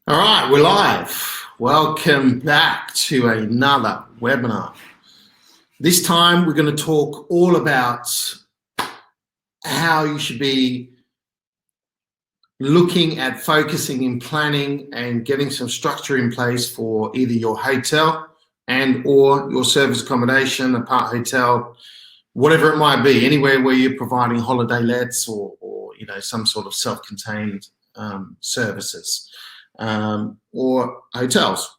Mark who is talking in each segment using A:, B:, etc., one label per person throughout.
A: All right, we're live. Welcome back to another webinar. This time we're going to talk all about how you should be looking at focusing in planning and getting some structure in place for either your hotel and or your service accommodation, apart hotel, whatever it might be, anywhere where you're providing holiday lets or some sort of self-contained services. Or hotels.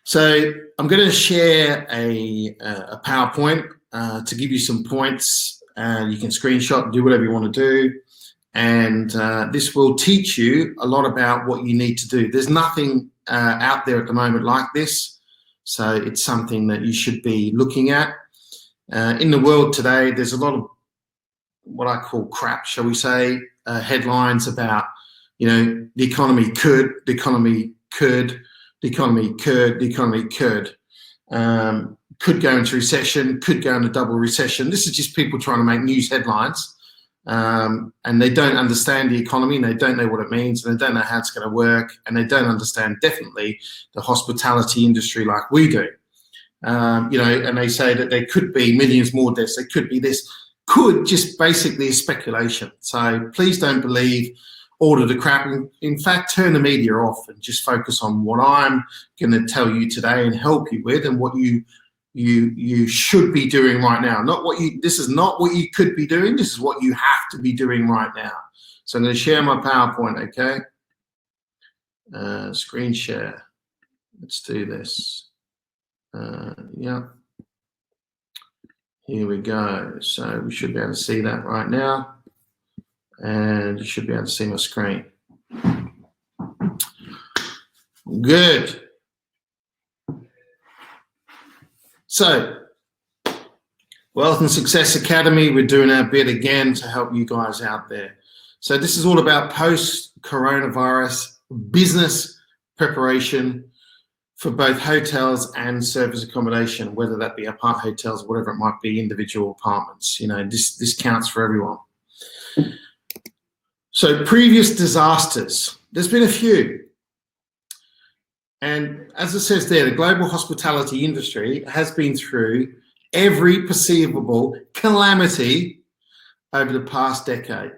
A: So I'm going to share a PowerPoint to give you some points. You can screenshot, do whatever you want to do. And this will teach you a lot about what you need to do. There's nothing out there at the moment like this. So it's something that you should be looking at. In the world today, there's a lot of what I call crap, shall we say, headlines about the economy could, the economy could, the economy could, the economy could go into recession, could go into double recession. This is just people trying to make news headlines, and they don't understand the economy, and they don't know what it means, and they don't know how it's going to work, and they don't understand definitely the hospitality industry like we do. And they say that there could be millions more deaths, there could be this, could just basically is speculation. So please don't believe all of the crap. In fact, turn the media off and just focus on what I'm going to tell you today and help you with, and what you should be doing right now. This is not what you could be doing. This is what you have to be doing right now. So I'm going to share my PowerPoint. Okay. Screen share. Let's do this. Yeah. Here we go. So we should be able to see that right now. And you should be able to see my screen. Good. So, Wealth and Success Academy, we're doing our bit again to help you guys out there. So this is all about post-coronavirus business preparation for both hotels and service accommodation, whether that be apart hotels, whatever it might be, individual apartments. This counts for everyone. So previous disasters, there's been a few. And as it says there, the global hospitality industry has been through every perceivable calamity over the past decade.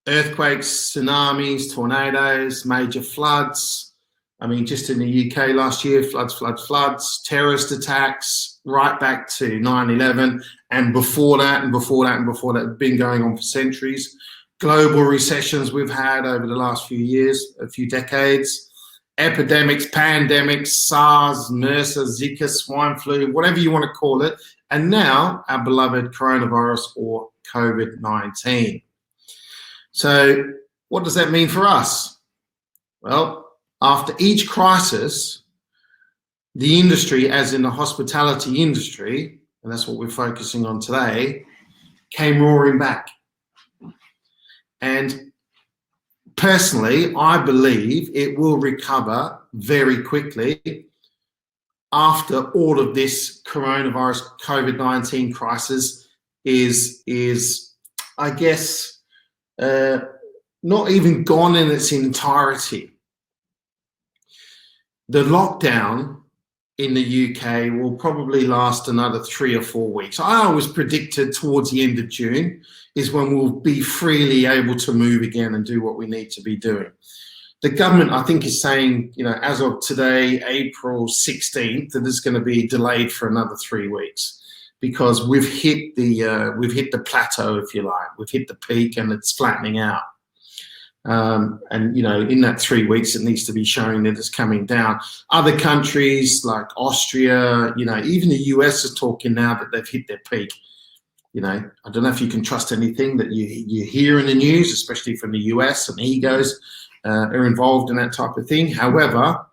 A: Earthquakes, tsunamis, tornadoes, major floods. I mean, just in the UK last year, floods, terrorist attacks, right back to 9/11, and before that, and before that, and before that, have been going on for centuries. Global recessions we've had over the last few years, a few decades, epidemics, pandemics, SARS, MRSA, Zika, swine flu, whatever you want to call it, and now our beloved coronavirus or COVID-19. So what does that mean for us? Well, after each crisis, the industry, as in the hospitality industry, and that's what we're focusing on today, came roaring back. And personally, I believe it will recover very quickly after all of this coronavirus COVID-19 crisis is I guess, not even gone in its entirety. The lockdown in the UK will probably last another 3 or 4 weeks. I always predicted towards the end of June is when we'll be freely able to move again and do what we need to be doing. The government, I think, is saying, as of today, April 16th, that it's going to be delayed for another 3 weeks because we've hit the plateau, if you like. We've hit the peak and it's flattening out. And in that 3 weeks, it needs to be showing that it's coming down. Other countries like Austria, even the US is talking now that they've hit their peak. I don't know if you can trust anything that you hear in the news, especially from the US, and egos are involved in that type of thing. However,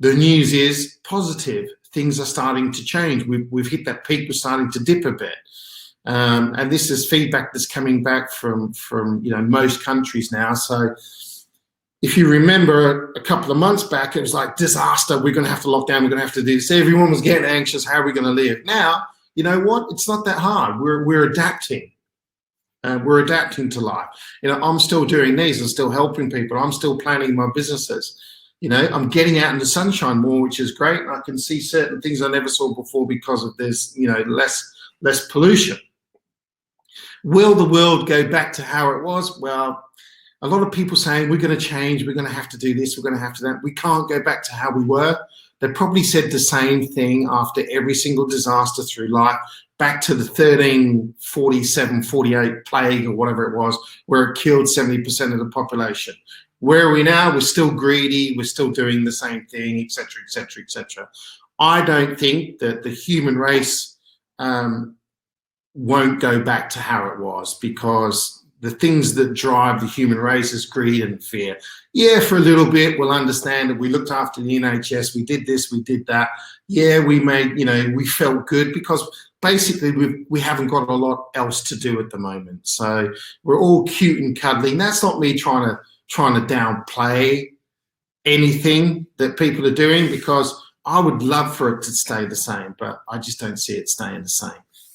A: the news is positive. Things are starting to change. We've hit that peak. We're starting to dip a bit. And this is feedback that's coming back from most countries now. So if you remember a couple of months back, it was like disaster. We're going to have to lock down. We're going to have to do this. Everyone was getting anxious. How are we going to live? Now, you know what? It's not that hard. We're adapting. We're adapting to life. You know, I'm still doing these and still helping people. I'm still planning my businesses. You know, I'm getting out in the sunshine more, which is great. I can see certain things I never saw before because of this, you know, less pollution. Will the world go back to how it was? Well, a lot of people saying we're going to change, we're going to have to do this, we're going to have to do that. We can't go back to how we were. They probably said the same thing after every single disaster through life, back to the 1347, 48 plague or whatever it was, where it killed 70% of the population. Where are we now? We're still greedy, we're still doing the same thing, etc., etc., etc. I don't think that the human race won't go back to how it was, because the things that drive the human race is greed and fear. Yeah, for a little bit, we'll understand that we looked after the NHS, we did this, we did that. Yeah, we made, you know, we felt good because basically we haven't got a lot else to do at the moment. So we're all cute and cuddly. And that's not me trying to downplay anything that people are doing, because I would love for it to stay the same, but I just don't see it staying the same.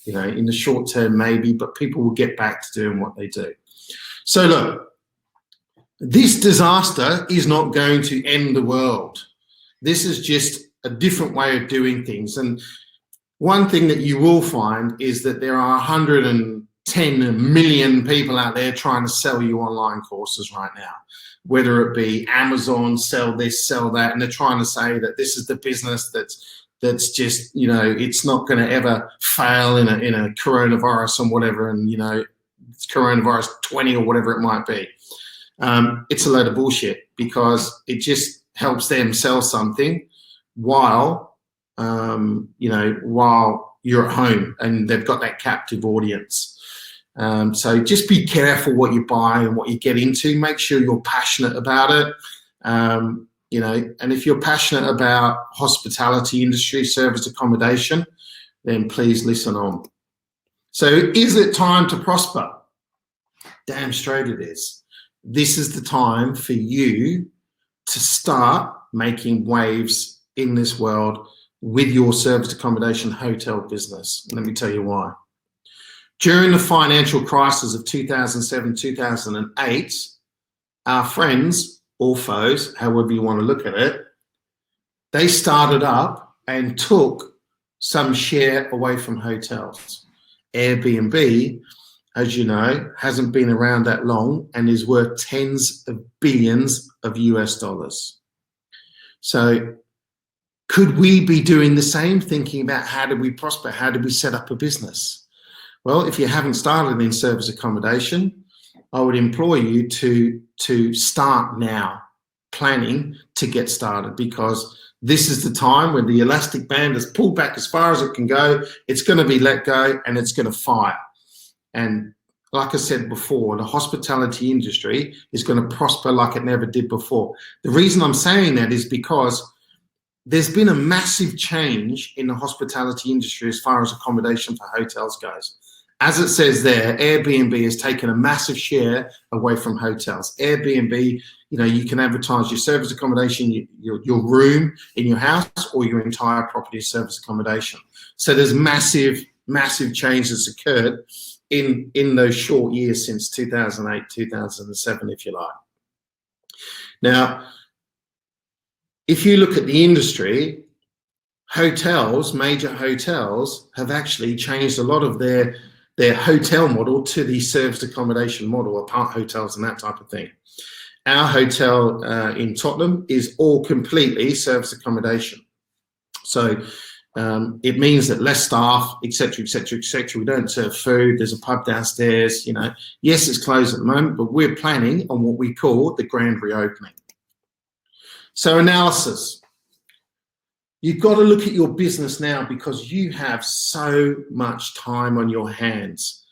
A: You know, in the short term, maybe, but people will get back to doing what they do. So look, this disaster is not going to end the world. This is just a different way of doing things. And one thing that you will find is that there are 110 million people out there trying to sell you online courses right now, whether it be Amazon, sell this, sell that, and they're trying to say that this is the business that's just, you know, it's not going to ever fail in a coronavirus and whatever, and, you know, it's coronavirus 20 or whatever it might be. It's a load of bullshit, because it just helps them sell something while, you know, while you're at home and they've got that captive audience. So just be careful what you buy and what you get into. Make sure you're passionate about it. You know, and if you're passionate about hospitality industry, service accommodation, then please listen on. So is it time to prosper? Damn straight it is. This is the time for you to start making waves in this world with your service accommodation hotel business. Let me tell you why. During the financial crisis of 2007, 2008, our friends or foes, however you want to look at it, they started up and took some share away from hotels. Airbnb, as you know, hasn't been around that long and is worth tens of billions of US dollars. So could we be doing the same, thinking about how do we prosper? How do we set up a business? Well, if you haven't started in service accommodation, I would implore you to start now, planning to get started, because this is the time when the elastic band is pulled back as far as it can go. It's going to be let go and it's going to fire. And like I said before, the hospitality industry is going to prosper like it never did before. The reason I'm saying that is because there's been a massive change in the hospitality industry as far as accommodation for hotels goes. As it says there, Airbnb has taken a massive share away from hotels. Airbnb, you know, you can advertise your service accommodation, your room in your house, or your entire property service accommodation. So there's massive, massive change that's occurred in those short years since 2008, 2007, if you like. Now, if you look at the industry, hotels, major hotels, have actually changed a lot of their hotel model to the serviced accommodation model, apart hotels and that type of thing. Our hotel in Tottenham is all completely serviced accommodation. So it means that less staff, etc., etc., etc. We don't serve food. There's a pub downstairs. You know, yes, it's closed at the moment, but we're planning on what we call the grand reopening. So analysis. You've got to look at your business now, because you have so much time on your hands.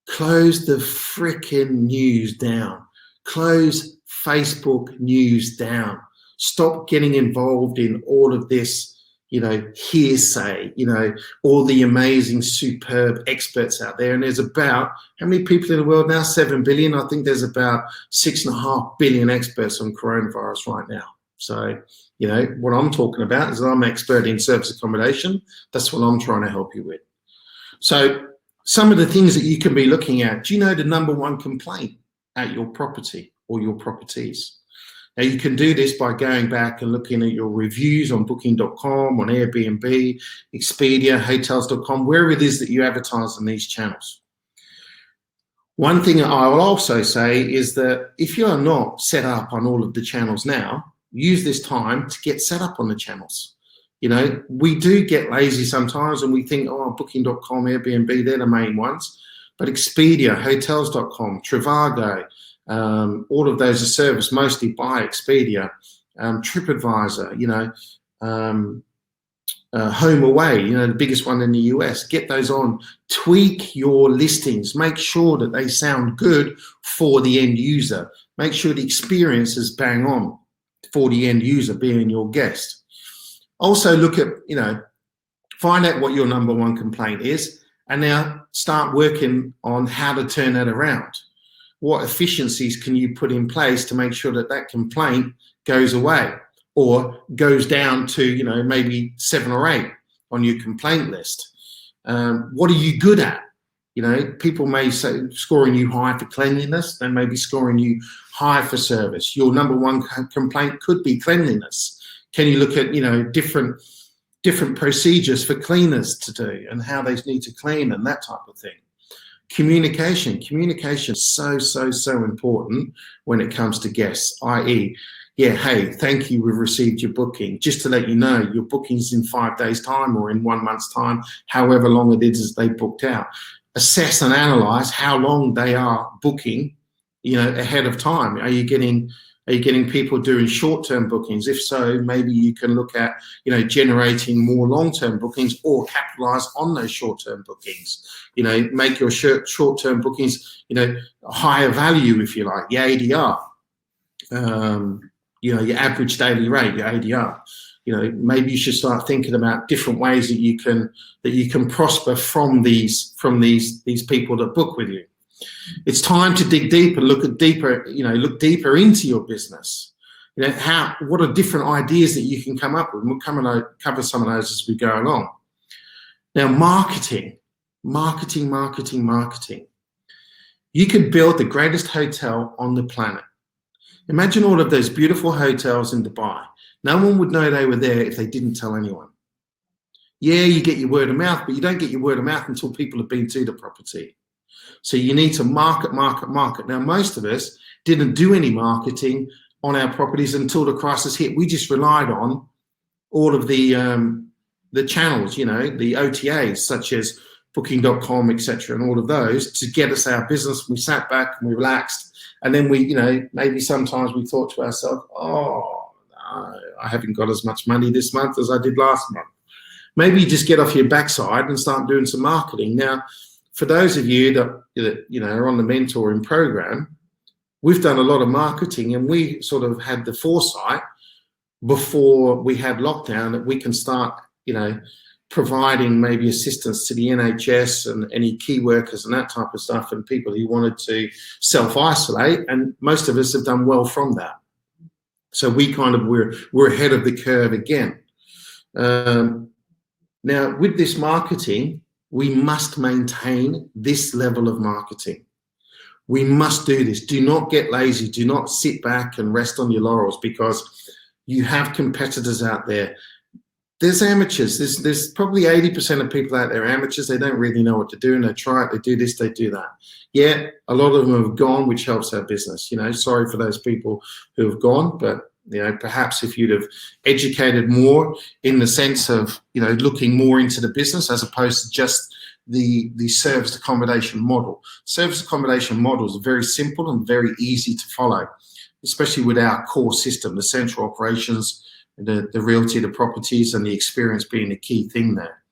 A: Close the freaking news down. Close Facebook news down. Stop getting involved in all of this, you know, hearsay, you know, all the amazing, superb experts out there. And there's about, how many people in the world now? 7 billion. I think there's about 6.5 billion experts on coronavirus right now. So, you know, what I'm talking about is I'm an expert in service accommodation. That's what I'm trying to help you with. So some of the things that you can be looking at. Do you know the #1 complaint at your property or your properties? Now, you can do this by going back and looking at your reviews on booking.com, on Airbnb, Expedia, hotels.com, wherever it is that you advertise on these channels. One thing I will also say is that if you are not set up on all of the channels now, use this time to get set up on the channels. You know, we do get lazy sometimes and we think, oh, booking.com, Airbnb, they're the main ones. But Expedia, hotels.com, Trivago, all of those are serviced mostly by Expedia, TripAdvisor, you know, HomeAway, you know, the biggest one in the US. Get those on. Tweak your listings. Make sure that they sound good for the end user. Make sure the experience is bang on for the end user being your guest. Also look at, you know, find out what your #1 complaint is and now start working on how to turn that around. What efficiencies can you put in place to make sure that that complaint goes away or goes down to, you know, maybe 7 or 8 on your complaint list? What are you good at? You know, people may say scoring you high for cleanliness, they may be scoring you high for service. Your #1 complaint could be cleanliness. Can you look at, you know, different procedures for cleaners to do and how they need to clean and that type of thing? Communication is so important when it comes to guests, i.e., yeah, hey, thank you, we've received your booking. Just to let you know, your booking's in 5 days' time or in 1 month's time, however long it is they booked out. Assess and analyze how long they are booking, you know, ahead of time. Are you getting people doing short-term bookings? If so, maybe you can look at, you know, generating more long-term bookings or capitalize on those short-term bookings. You know, make your short-term bookings, you know, higher value, if you like, your ADR. You know, your average daily rate, your ADR. You know, maybe you should start thinking about different ways that you can prosper from these people that book with you. It's time to dig deeper, look deeper into your business. You know, what are different ideas that you can come up with? And we'll cover some of those as we go along. Now, marketing. You could build the greatest hotel on the planet. Imagine all of those beautiful hotels in Dubai. No one would know they were there if they didn't tell anyone. Yeah, you get your word of mouth, but you don't get your word of mouth until people have been to the property. So you need to market. Now, most of us didn't do any marketing on our properties until the crisis hit. We just relied on all of the channels, you know, the OTAs, such as booking.com, etc., and all of those to get us our business. We sat back and we relaxed. And then we, you know, maybe sometimes we thought to ourselves, oh, no, I haven't got as much money this month as I did last month. Maybe you just get off your backside and start doing some marketing. Now, for those of you that you know are on the mentoring program, we've done a lot of marketing and we sort of had the foresight before we had lockdown that we can start, you know, providing maybe assistance to the NHS and any key workers and that type of stuff and people who wanted to self-isolate, and most of us have done well from that. So we're ahead of the curve again. Now, with this marketing, we must maintain this level of marketing. We must do this. Do not get lazy. Do not sit back and rest on your laurels because you have competitors out there. There's amateurs. There's probably 80% of people out there are amateurs. They don't really know what to do and they try it. They do this, they do that. Yeah, a lot of them have gone, which helps our business. You know, sorry for those people who have gone, but you know, perhaps if you'd have educated more in the sense of, you know, looking more into the business as opposed to just the service accommodation model. Service accommodation models are very simple and very easy to follow, especially with our core system, the central operations, the realty, the properties, and the experience being the key thing there.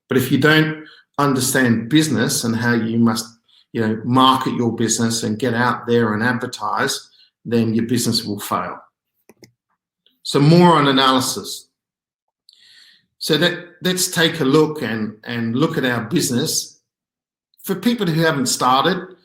A: But if you don't understand business and how you must, you know, market your business and get out there and advertise, then your business will fail. So more on analysis. So let's take a look and look at our business. For people who haven't started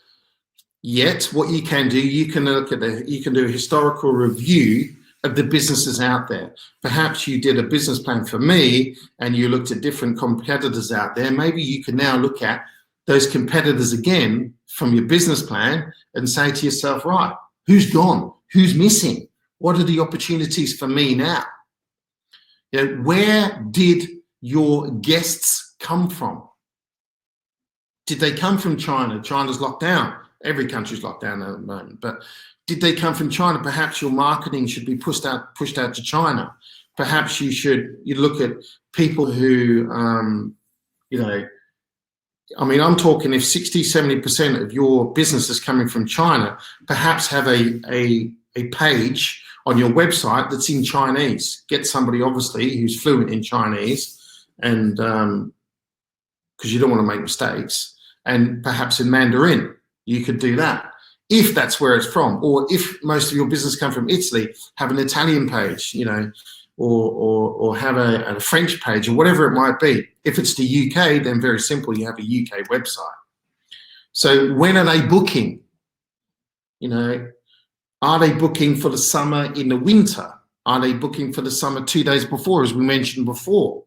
A: yet, what you can do, you can do a historical review of the businesses out there. Perhaps you did a business plan for me and you looked at different competitors out there. Maybe you can now look at those competitors again from your business plan and say to yourself, right, who's gone? Who's missing? What are the opportunities for me now? You know, where did your guests come from? Did they come from China? China's locked down. Every country's locked down at the moment. But did they come from China? Perhaps your marketing should be pushed out to China. Perhaps you look at people who, you know, I mean, I'm talking if 60, 70% of your business is coming from China, perhaps have a page on your website that's in Chinese. Get somebody, obviously, who's fluent in Chinese, and because you don't want to make mistakes, and perhaps in Mandarin. You could do that if that's where it's from, or if most of your business come from Italy, have an Italian page, you know, or have a French page, or whatever it might be. If it's the UK, then very simple, you have a UK website. So when are they booking? You know, are they booking for the summer in the winter? Are they booking for the summer 2 days before, as we mentioned before?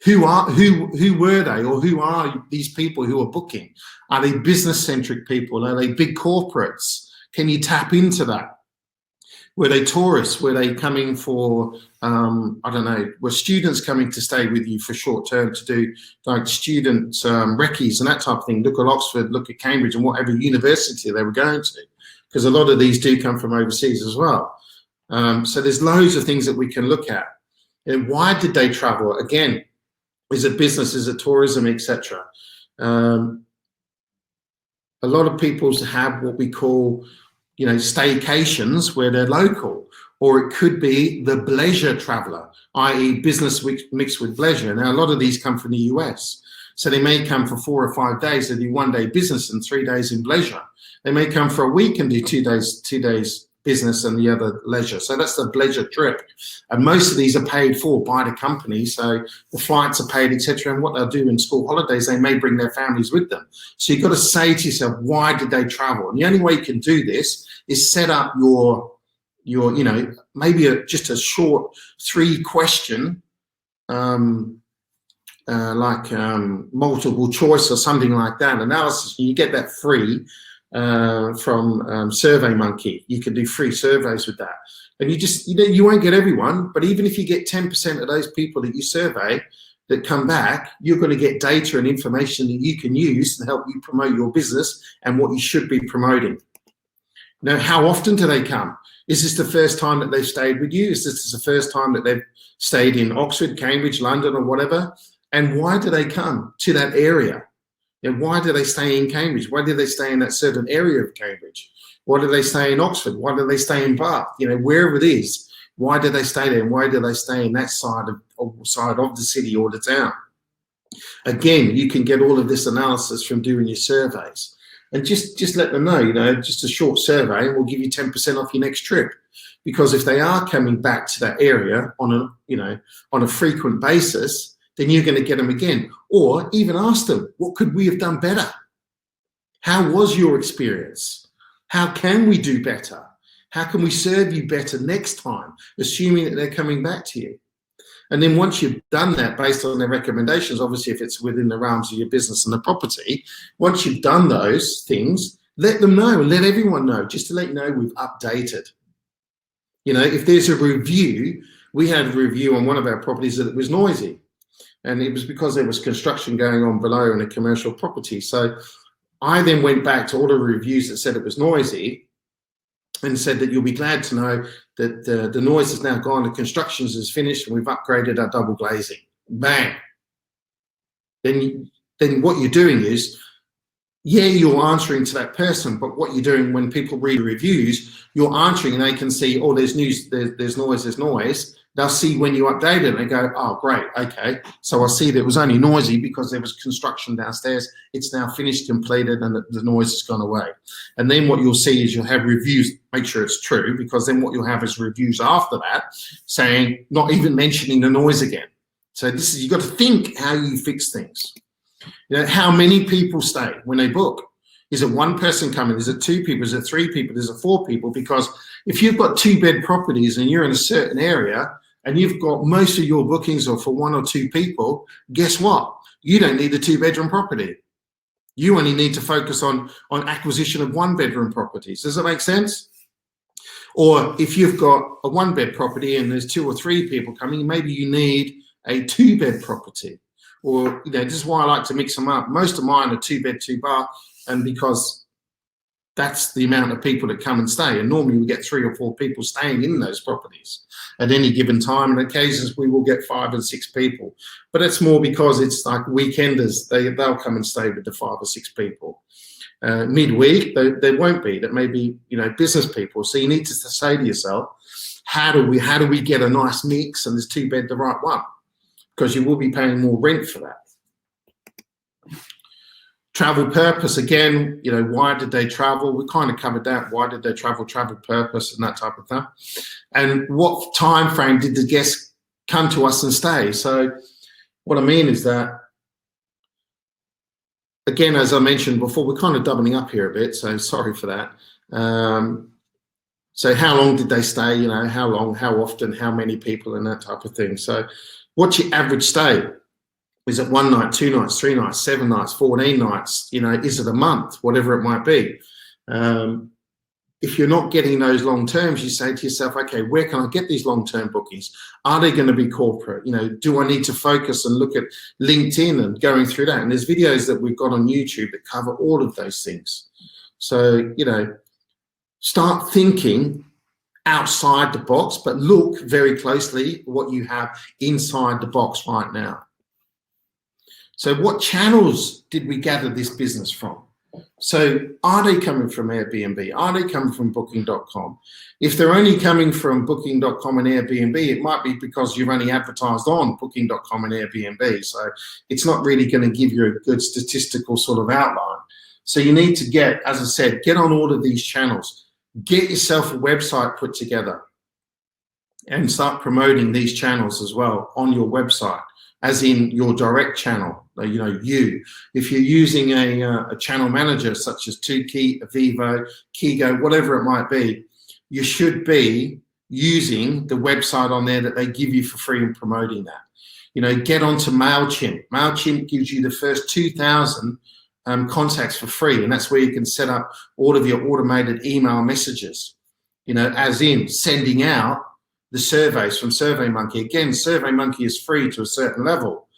A: Who were they, or who are these people who are booking? Are they business-centric people? Are they big corporates? Can you tap into that? Were they tourists? Were they coming for, I don't know, were students coming to stay with you for short term to do like student recce's and that type of thing? Look at Oxford, look at Cambridge, and whatever university they were going to, because a lot of these do come from overseas as well. So there's loads of things that we can look at. And why did they travel? Again, is it business, is it tourism, etc.? A lot of people have what we call, you know, staycations where they're local, or it could be the bleisure traveler, i.e. business mixed with bleisure. Now, a lot of these come from the US. So they may come for 4 or 5 days, they do 1 day business and 3 days in bleisure. They may come for a week and do 2 days business and the other leisure. So that's the bleisure trip. And most of these are paid for by the company. So the flights are paid, etc. And what they'll do in school holidays, they may bring their families with them. So you've got to say to yourself, why did they travel? And the only way you can do this is set up your you know, maybe just a short 3-question, multiple choice or something like that analysis. You get that free from SurveyMonkey. You can do free surveys with that, and you won't get everyone, but even if you get 10% of those people that you survey that come back, you're going to get data and information that you can use to help you promote your business and what you should be promoting. Now, how often do they come? Is this the first time that they've stayed with you? Is this the first time that they've stayed in Oxford, Cambridge, London, or whatever? And why do they come to that area? And why do they stay in Cambridge? Why do they stay in that certain area of Cambridge? Why do they stay in Oxford? Why do they stay in Bath? You know, wherever it is, why do they stay there? And why do they stay in that side of the city or the town? Again, you can get all of this analysis from doing your surveys. And just let them know, you know, just a short survey, and we'll give you 10% off your next trip. Because if they are coming back to that area on a frequent basis, then you're going to get them again. Or even ask them, what could we have done better? How was your experience? How can we do better? How can we serve you better next time, assuming that they're coming back to you? And then once you've done that based on their recommendations, obviously if it's within the realms of your business and the property, once you've done those things, let them know and let everyone know, just to let you know we've updated. You know, if there's a review, we had a review on one of our properties that it was noisy. And it was because there was construction going on below in a commercial property. So I then went back to all the reviews that said it was noisy and said that you'll be glad to know that the noise is now gone, the construction is finished, and we've upgraded our double glazing. Bang. Then what you're doing is, yeah, you're answering to that person, but what you're doing when people read reviews, you're answering and they can see, oh, there's noise, there's noise. They'll see when you update it and they go, oh, great, okay. So I see that it was only noisy because there was construction downstairs. It's now finished, completed, and the noise has gone away. And then what you'll see is you'll have reviews, make sure it's true, because then what you'll have is reviews after that saying, not even mentioning the noise again. So this is, you've got to think how you fix things. You know, how many people stay when they book? Is it one person coming? Is it 2 people? Is it 3 people? Is it 4 people? Because if you've got 2-bed properties and you're in a certain area and you've got most of your bookings are for 1 or 2 people, guess what? You don't need a 2-bedroom property. You only need to focus on acquisition of 1-bedroom properties. Does that make sense? Or if you've got a 1-bed property and there's 2 or 3 people coming, maybe you need a 2-bed property. Or, this is why I like to mix them up. Most of mine are 2-bed, 2-bath, and because that's the amount of people that come and stay. And normally we get 3 or 4 people staying in those properties at any given time. And occasions we will get 5 and 6 people. But it's more because it's like weekenders. They'll come and stay with the 5 or 6 people. Midweek, there won't be. That may be, business people. So you need to say to yourself, how do we get a nice mix, and is 2-bed the right one? Because you will be paying more rent for that. Travel purpose, again, why did they travel? We kind of covered that. Why did they travel? Travel purpose and that type of thing. And what time frame did the guests come to us and stay? So what I mean is that, again, as I mentioned before, we're kind of doubling up here a bit, so sorry for that. So how long did they stay? How long, how often, how many people, and that type of thing. So what's your average stay? Is it 1 night, 2 nights, 3 nights, 7 nights, 14 nights? Is it a month? Whatever it might be. If you're not getting those long terms, you say to yourself, okay, where can I get these long-term bookings? Are they going to be corporate? Do I need to focus and look at LinkedIn and going through that? And there's videos that we've got on YouTube that cover all of those things. So, start thinking outside the box, but look very closely what you have inside the box right now. So what channels did we gather this business from? So are they coming from Airbnb? Are they coming from Booking.com? If they're only coming from Booking.com and Airbnb, it might be because you've only advertised on Booking.com and Airbnb. So it's not really going to give you a good statistical sort of outline. So you need to get, as I said, get on all of these channels. Get yourself a website put together and start promoting these channels as well on your website, as in your direct channel. If you're using a channel manager such as Tukey, Avivo, Kigo, whatever it might be, you should be using the website on there that they give you for free and promoting that. Get onto MailChimp. MailChimp gives you the first 2,000 contacts for free, and that's where you can set up all of your automated email messages, as in sending out the surveys from SurveyMonkey. Again, SurveyMonkey is free to a certain level.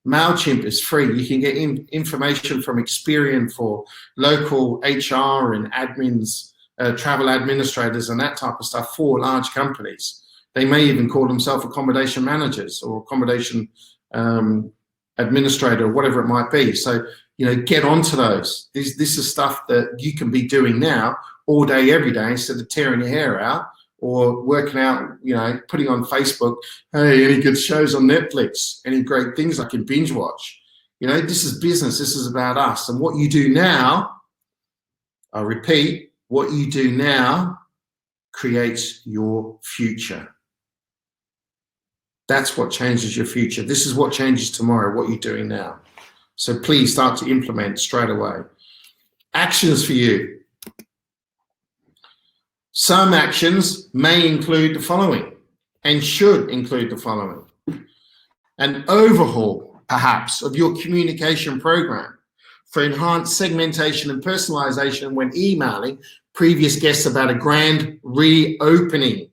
A: MailChimp is free. You can get information from Experian for local HR and admins, travel administrators and that type of stuff for large companies. They may even call themselves accommodation managers or accommodation administrator or whatever it might be. So, get onto those. This is stuff that you can be doing now all day, every day, instead of tearing your hair out or working out, putting on Facebook, hey, any good shows on Netflix, any great things I can binge watch. This is business. This is about us. And what you do now, I repeat, what you do now creates your future. That's what changes your future. This is what changes tomorrow, what you're doing now. So please start to implement straight away. Actions for you. Some actions may include the following and should include the following. An overhaul, perhaps, of your communication program for enhanced segmentation and personalization when emailing previous guests about a grand reopening.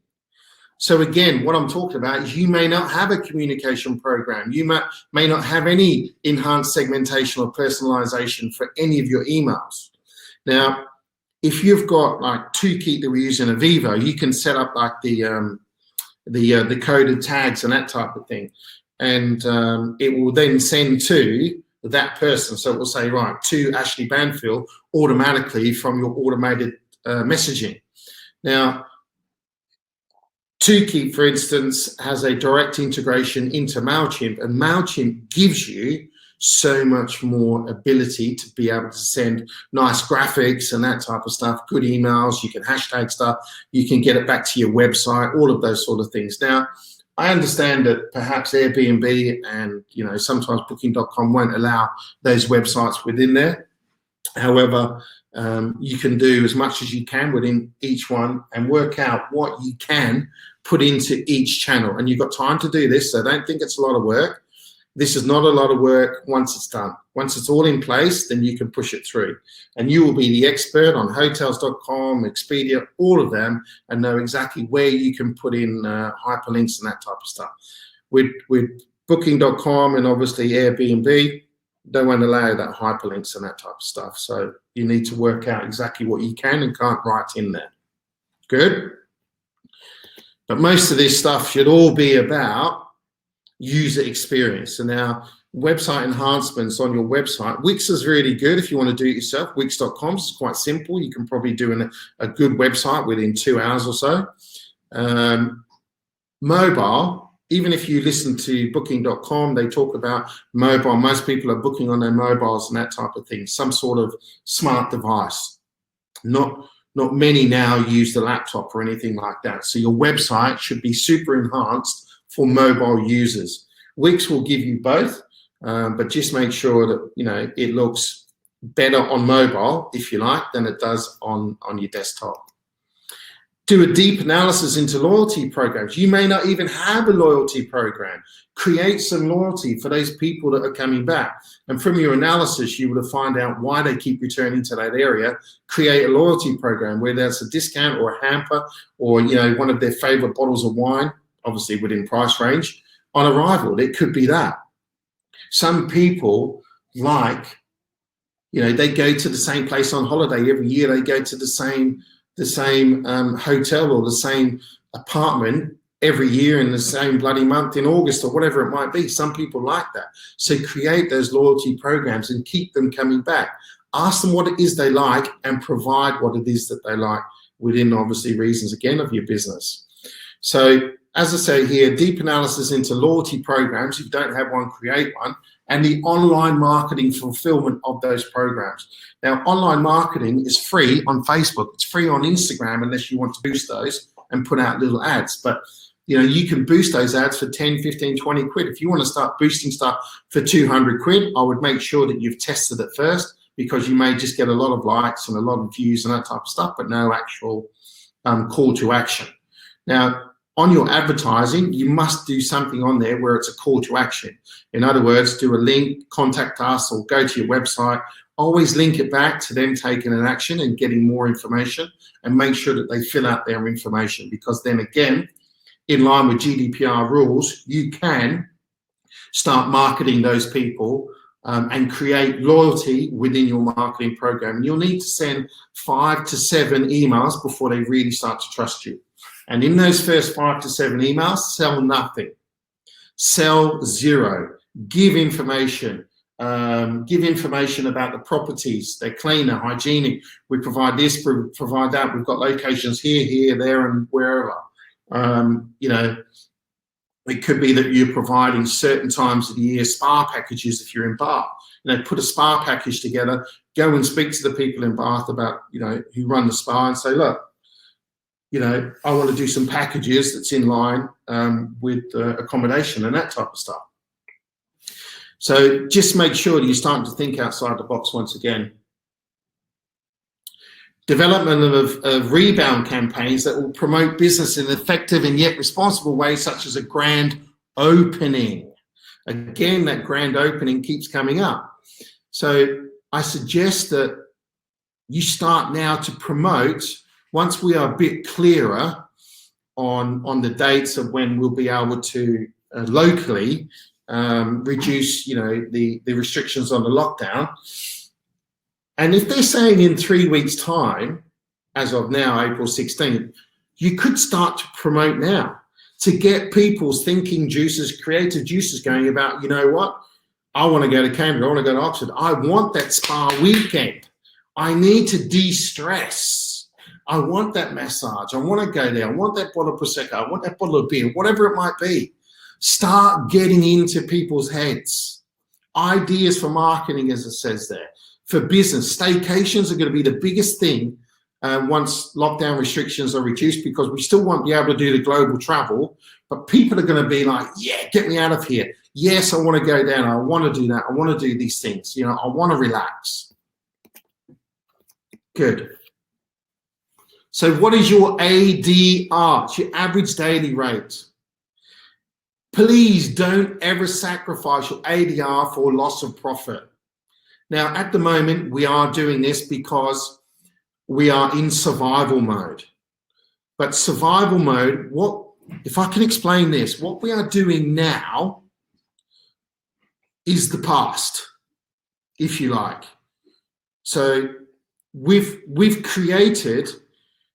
A: So again, what I'm talking about is you may not have a communication program. You may not have any enhanced segmentation or personalization for any of your emails. Now, if you've got like Tukey that we use in Avivo, you can set up like the coded tags and that type of thing. And it will then send to that person. So it will say, right, to Ashley Banfield automatically from your automated messaging. Now, Tukey, for instance, has a direct integration into MailChimp, and MailChimp gives you so much more ability to be able to send nice graphics and that type of stuff, good emails, you can hashtag stuff, you can get it back to your website, all of those sort of things. Now, I understand that perhaps Airbnb and sometimes Booking.com won't allow those websites within there. However, you can do as much as you can within each one and work out what you can put into each channel. And you've got time to do this, so don't think it's a lot of work. This is not a lot of work once it's done. Once it's all in place, then you can push it through. And you will be the expert on hotels.com, Expedia, all of them, and know exactly where you can put in hyperlinks and that type of stuff. With booking.com and obviously Airbnb, they won't allow that hyperlinks and that type of stuff. So you need to work out exactly what you can and can't write in there. Good? But most of this stuff should all be about user experience. And now website enhancements on your website. Wix is really good if you want to do it yourself. Wix.com is quite simple. You can probably do a good website within 2 hours or so. Mobile, even if you listen to booking.com, they talk about mobile. Most people are booking on their mobiles and that type of thing, some sort of smart device. Not many now use the laptop or anything like that. So your website should be super enhanced for mobile users. Wix will give you both, but just make sure that it looks better on mobile, if you like, than it does on your desktop. Do a deep analysis into loyalty programs. You may not even have a loyalty program. Create some loyalty for those people that are coming back. And from your analysis, you would find out why they keep returning to that area. Create a loyalty program, whether that's a discount or a hamper or one of their favorite bottles of wine, obviously within price range, on arrival. It could be that. Some people they go to the same place on holiday every year. They go to the same hotel or the same apartment every year in the same bloody month in August or whatever it might be. Some people like that. So create those loyalty programs and keep them coming back. Ask them what it is they like and provide what it is that they like within obviously reasons again of your business. So as I say here, deep analysis into loyalty programs. If you don't have one, create one. And the online marketing fulfillment of those programs. Now, online marketing is free on Facebook. It's free on Instagram unless you want to boost those and put out little ads. But, you can boost those ads for 10, 15, 20 quid. If you want to start boosting stuff for 200 quid, I would make sure that you've tested it first, because you may just get a lot of likes and a lot of views and that type of stuff, but no actual call to action. Now, on your advertising, you must do something on there where it's a call to action. In other words, do a link, contact us, or go to your website. Always link it back to them taking an action and getting more information, and make sure that they fill out their information, because then again, in line with GDPR rules, you can start marketing those people and create loyalty within your marketing program. And you'll need to send 5 to 7 emails before they really start to trust you. And in those first 5 to 7 emails, sell nothing. Sell zero. Give information. Give information about the properties. They're clean, they're hygienic. We provide this, we provide that. We've got locations here, there, and wherever. It could be that you're providing certain times of the year spa packages if you're in Bath. Put a spa package together. Go and speak to the people in Bath about, who run the spa, and say, look, I want to do some packages that's in line with accommodation and that type of stuff. So just make sure that you're starting to think outside the box once again. Development of rebound campaigns that will promote business in an effective and yet responsible way, such as a grand opening. Again, that grand opening keeps coming up. So I suggest that you start now to promote, once we are a bit clearer on the dates of when we'll be able to locally reduce, the restrictions on the lockdown. And if they're saying in 3 weeks' time, as of now, April 16th, you could start to promote now to get people's thinking juices, creative juices going about, you know what? I want to go to Cambridge. I want to go to Oxford. I want that spa weekend. I need to de-stress. I want that massage. I want to go there. I want that bottle of Prosecco. I want that bottle of beer, whatever it might be. Start getting into people's heads. Ideas for marketing, as it says there. For business, staycations are going to be the biggest thing once lockdown restrictions are reduced, because we still won't be able to do the global travel, but people are going to be like, yeah, get me out of here. Yes, I want to go down. I want to do that. I want to do these things. I want to relax. Good. So what is your ADR? It's your average daily rate. Please don't ever sacrifice your ADR for loss of profit. Now, at the moment, we are doing this because we are in survival mode. But survival mode, if I can explain this, what we are doing now is the past, if you like. So we've created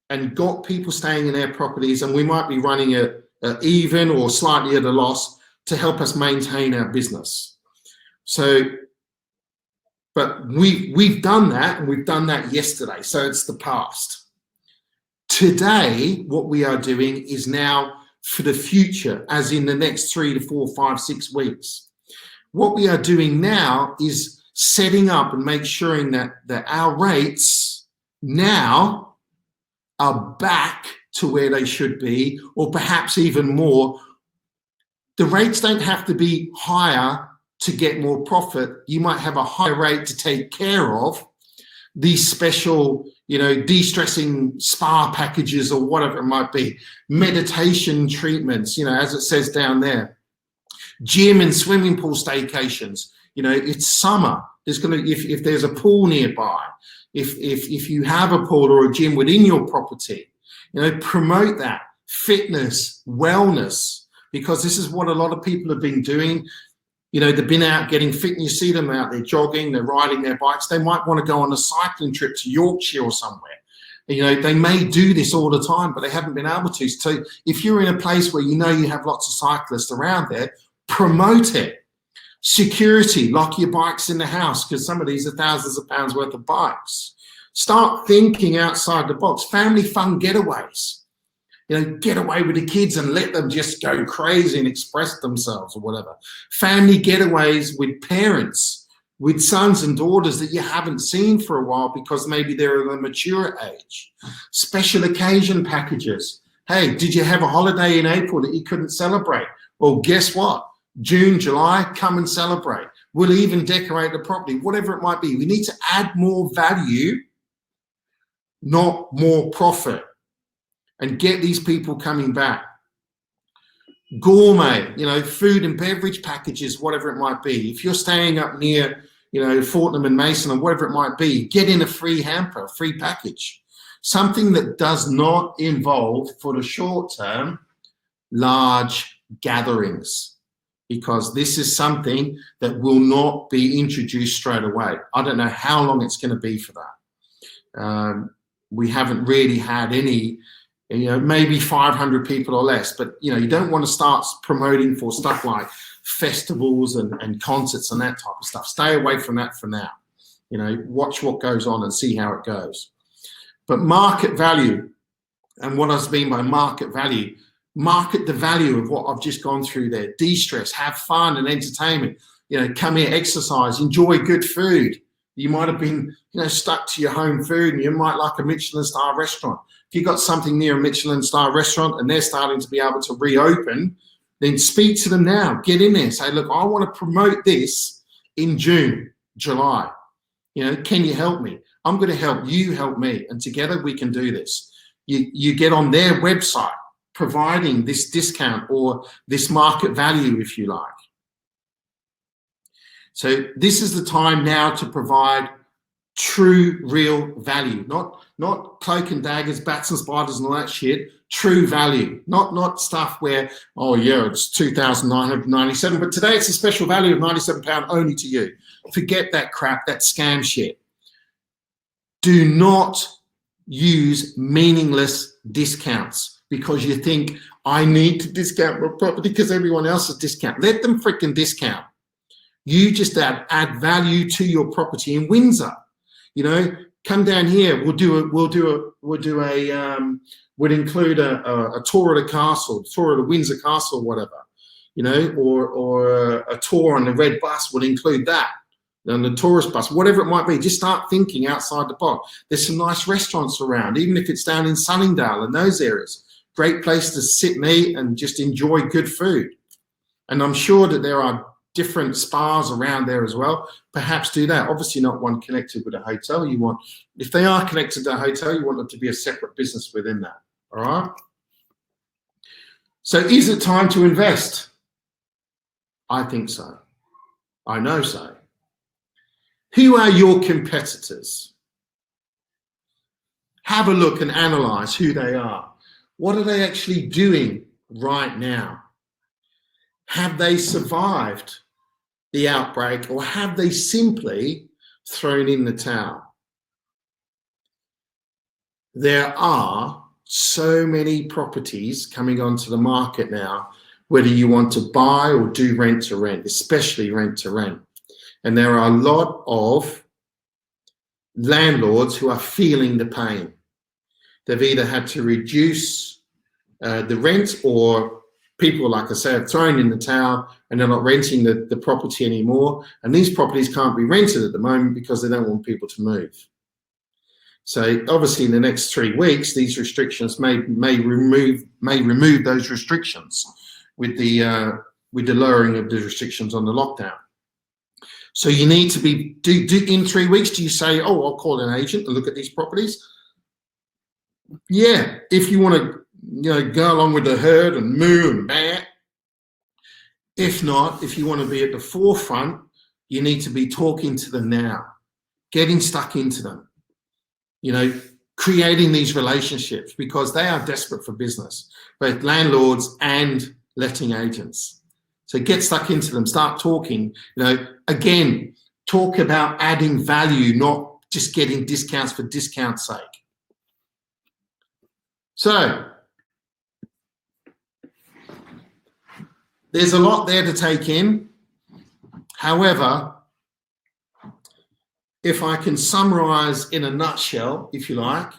A: and got people staying in their properties, and we might be running at even or slightly at a loss to help us maintain our business. So, but we've done that, and we've done that yesterday. So it's the past. Today, what we are doing is now for the future, as in the next 3 to 4, 5, 6 weeks. What we are doing now is setting up and make sure that our rates now are back to where they should be, or perhaps even more. The rates don't have to be higher to get more profit. You might have a higher rate to take care of these special, de-stressing spa packages or whatever it might be, meditation treatments, as it says down there, gym and swimming pool staycations. It's summer. There's if there's a pool nearby, if you have a pool or a gym within your property, promote that fitness, wellness, because this is what a lot of people have been doing. They've been out getting fit, and you see them out there jogging, they're riding their bikes. They might want to go on a cycling trip to Yorkshire or somewhere. They may do this all the time, but they haven't been able to. So if you're in a place where you have lots of cyclists around there, promote it. Security, lock your bikes in the house, because some of these are thousands of pounds worth of bikes. Start thinking outside the box. Family fun getaways. Get away with the kids and let them just go crazy and express themselves or whatever. Family getaways with parents, with sons and daughters that you haven't seen for a while because maybe they're of a mature age. Special occasion packages. Hey, did you have a holiday in April that you couldn't celebrate? Well, guess what? June, July, come and celebrate. We'll even decorate the property, whatever it might be. We need to add more value, not more profit, and get these people coming back. Gourmet, food and beverage packages, whatever it might be. If you're staying up near, Fortnum and Mason or whatever it might be, get in a free hamper, a free package. Something that does not involve, for the short term, large gatherings, because this is something that will not be introduced straight away. I don't know how long it's going to be for that. We haven't really had any, maybe 500 people or less, but you don't want to start promoting for stuff like festivals and concerts and that type of stuff. Stay away from that for now. Watch what goes on and see how it goes. But market value, and what I mean by market value, market the value of what I've just gone through there. De-stress, have fun and entertainment. Come here, exercise, enjoy good food. You might have been, stuck to your home food, and you might like a Michelin star restaurant. If you've got something near a Michelin star restaurant and they're starting to be able to reopen, then speak to them now. Get in there. Say, look, I want to promote this in June, July. Can you help me? I'm going to help you, help me. And together we can do this. You get on their website providing this discount or this market value, if you like. So this is the time now to provide true, real value, not cloak and daggers, bats and spiders and all that shit. True value, not stuff where, oh yeah, it's 2,997, but today it's a special value of £97 only to you. Forget that crap, that scam shit. Do not use meaningless discounts because you think I need to discount my property because everyone else is discount. Let them freaking discount. You just add value to your property in Windsor. Come down here. We'll include a tour of the castle, tour of the Windsor Castle, whatever, or a tour on the red bus would include that, and the tourist bus, whatever it might be. Just start thinking outside the box. There's some nice restaurants around, even if it's down in Sunningdale and those areas. Great place to sit and eat and just enjoy good food. And I'm sure that there are different spas around there as well. Perhaps do that. Obviously not one connected with a hotel. If they are connected to a hotel, you want them to be a separate business within that. All right. So is it time to invest? I think so. I know so. Who are your competitors? Have a look and analyze who they are. What are they actually doing right now? Have they survived the outbreak, or have they simply thrown in the towel? There are so many properties coming onto the market now, whether you want to buy or do rent to rent, especially rent to rent. And there are a lot of landlords who are feeling the pain. They've either had to reduce the rent, or people, like I say, have thrown in the towel and they're not renting the property anymore. And these properties can't be rented at the moment because they don't want people to move. So obviously in the next 3 weeks, these restrictions may remove those restrictions with the lowering of the restrictions on the lockdown. So you need to be, in 3 weeks, do you say, oh, I'll call an agent and look at these properties? Yeah, if you want to, go along with the herd and moo and bat. If not, if you want to be at the forefront, you need to be talking to them now, getting stuck into them, creating these relationships, because they are desperate for business, both landlords and letting agents. So get stuck into them, start talking, again, talk about adding value, not just getting discounts for discount's sake. So there's a lot there to take in. However, if I can summarize in a nutshell, if you like,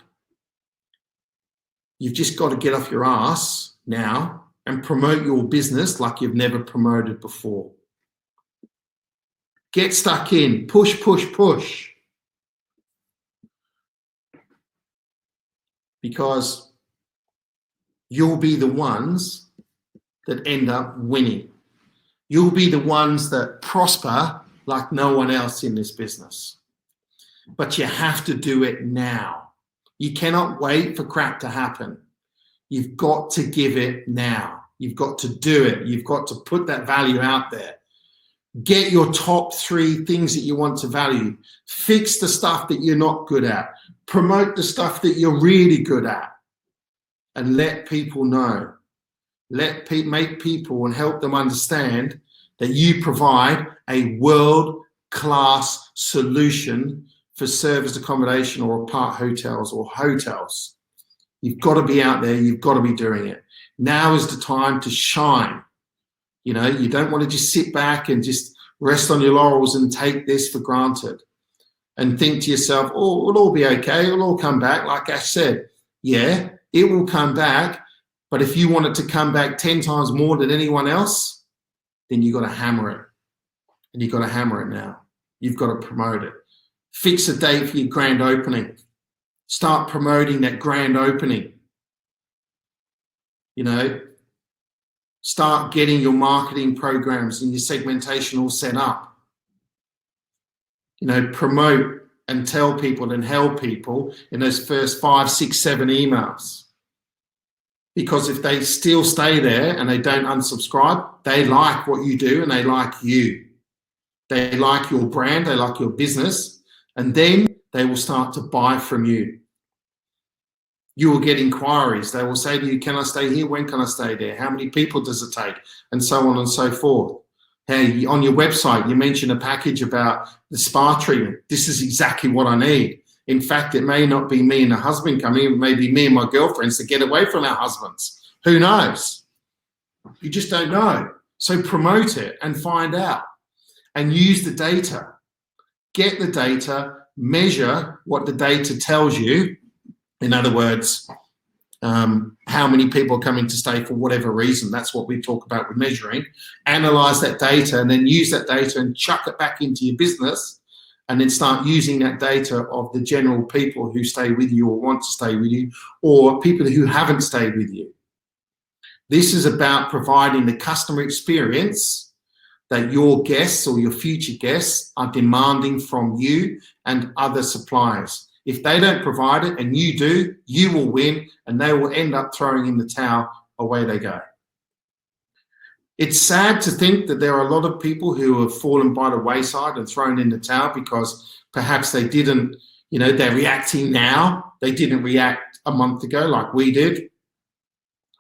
A: you've just got to get off your ass now and promote your business like you've never promoted before. Get stuck in, push, push, push. Because you'll be the ones that end up winning. You'll be the ones that prosper like no one else in this business. But you have to do it now. You cannot wait for crap to happen. You've got to give it now. You've got to do it. You've got to put that value out there. Get your top 3 things that you want to value. Fix the stuff that you're not good at. Promote the stuff that you're really good at. And let people know. Make people and help them understand that you provide a world-class solution for serviced accommodation or apart hotels or hotels. You've got to be out there. You've got to be doing it. Now is the time to shine. You don't want to just sit back and just rest on your laurels and take this for granted and think to yourself, oh, it'll all be okay. It'll all come back. Like Ash said, yeah, it will come back. But if you want it to come back 10 times more than anyone else, then you've got to hammer it. And you've got to hammer it now. You've got to promote it. Fix a date for your grand opening. Start promoting that grand opening. Start getting your marketing programs and your segmentation all set up. Promote and tell people and help people in those first 5, 6, 7 emails. Because if they still stay there and they don't unsubscribe, they like what you do and they like you. They like your brand, they like your business, and then they will start to buy from you. You will get inquiries. They will say to you, can I stay here? When can I stay there? How many people does it take? And so on and so forth. Hey, on your website, you mentioned a package about the spa treatment. This is exactly what I need. In fact, it may not be me and the husband coming, it may be me and my girlfriends to get away from our husbands. Who knows? You just don't know. So promote it and find out and use the data. Get the data, measure what the data tells you. In other words, how many people are coming to stay for whatever reason. That's what we talk about with measuring. Analyze that data and then use that data and chuck it back into your business. And then start using that data of the general people who stay with you or want to stay with you, or people who haven't stayed with you. This is about providing the customer experience that your guests or your future guests are demanding from you and other suppliers. If they don't provide it and you do, you will win and they will end up throwing in the towel. Away they go. It's sad to think that there are a lot of people who have fallen by the wayside and thrown in the towel because perhaps they didn't, they're reacting now. They didn't react a month ago like we did.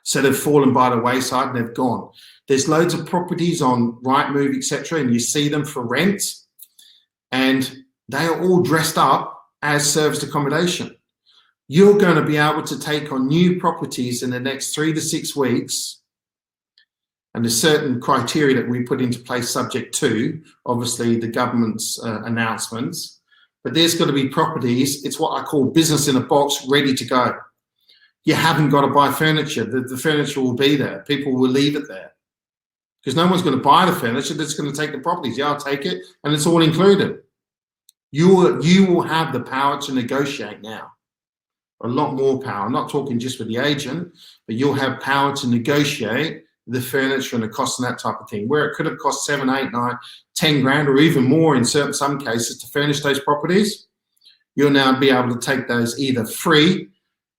A: So they've fallen by the wayside and they've gone. There's loads of properties on Rightmove, etc., and you see them for rent, and they are all dressed up as serviced accommodation. You're going to be able to take on new properties in the next 3 to 6 weeks. And there's certain criteria that we put into place subject to, obviously, the government's announcements. But there's got to be properties, it's what I call business in a box, ready to go. You haven't got to buy furniture. The furniture will be there. People will leave it there. Because no one's going to buy the furniture, they're just going to take the properties. Yeah, I'll take it, and it's all included. You will have the power to negotiate now. A lot more power. I'm not talking just with the agent, but you'll have power to negotiate the furniture and the cost and that type of thing, where it could have cost 7, 8, 9, 10 grand or even more in some cases to furnish those properties. You'll now be able to take those either free,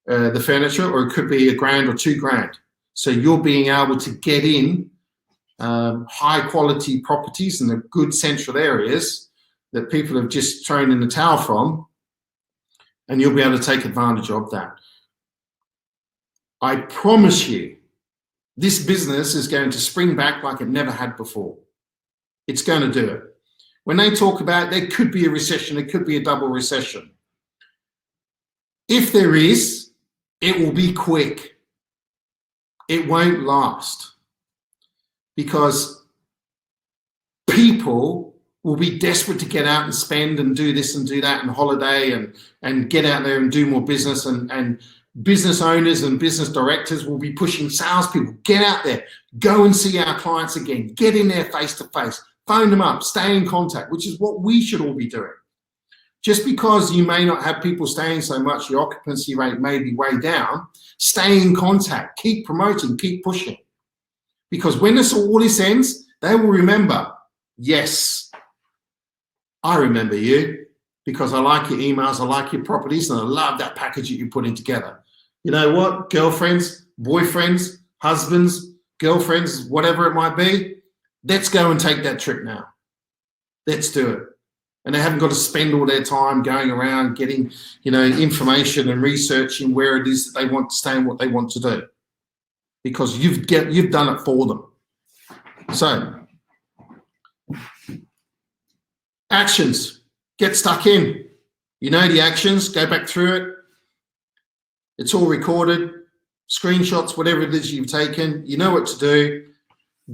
A: the furniture, or it could be $1 grand or $2 grand. So you're being able to get in high quality properties in the good central areas that people have just thrown in the towel from, and you'll be able to take advantage of that. I promise you, this business is going to spring back like it never had before. It's going to do it. When they talk about there could be a recession, it could be a double recession. If there is, it will be quick. It won't last, because people will be desperate to get out and spend and do this and do that and holiday and get out there and do more business, and business owners and business directors will be pushing salespeople, get out there, go and see our clients again, get in there face to face, phone them up, stay in contact, which is what we should all be doing. Just because you may not have people staying so much, your occupancy rate may be way down, stay in contact, keep promoting, keep pushing. Because when all this ends, they will remember, yes, I remember you, because I like your emails, I like your properties, and I love that package that you're putting together. You know what? Girlfriends, boyfriends, husbands, girlfriends, whatever it might be, let's go and take that trip now. Let's do it. And they haven't got to spend all their time going around getting, information and researching where it is that they want to stay and what they want to do, because you've done it for them. So, actions. Get stuck in. You know the actions, go back through it. It's all recorded, screenshots, whatever it is you've taken. You know what to do.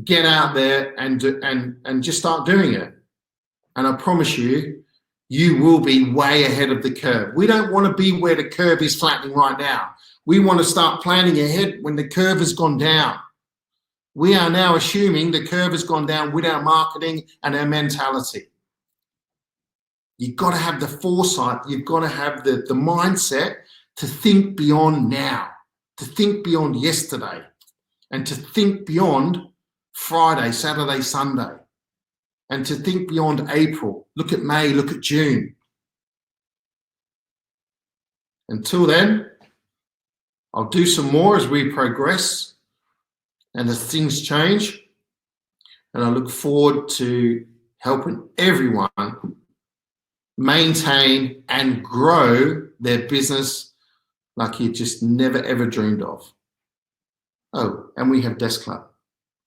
A: Get out there and just start doing it. And I promise you, you will be way ahead of the curve. We don't want to be where the curve is flattening right now. We want to start planning ahead when the curve has gone down. We are now assuming the curve has gone down with our marketing and our mentality. You've got to have the foresight. You've got to have the mindset to think beyond now, to think beyond yesterday, and to think beyond Friday, Saturday, Sunday, and to think beyond April. Look at May, look at June. Until then, I'll do some more as we progress and as things change. And I look forward to helping everyone maintain and grow their business like you just never ever dreamed of. Oh, and we have Desk Club.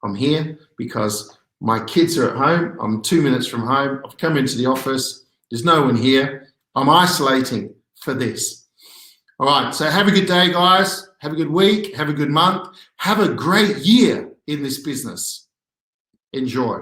A: I'm here because my kids are at home. I'm 2 minutes from home. I've come into the office. There's no one here. I'm isolating for this. All right, so have a good day, guys. Have a good week. Have a good month. Have a great year in this business. Enjoy.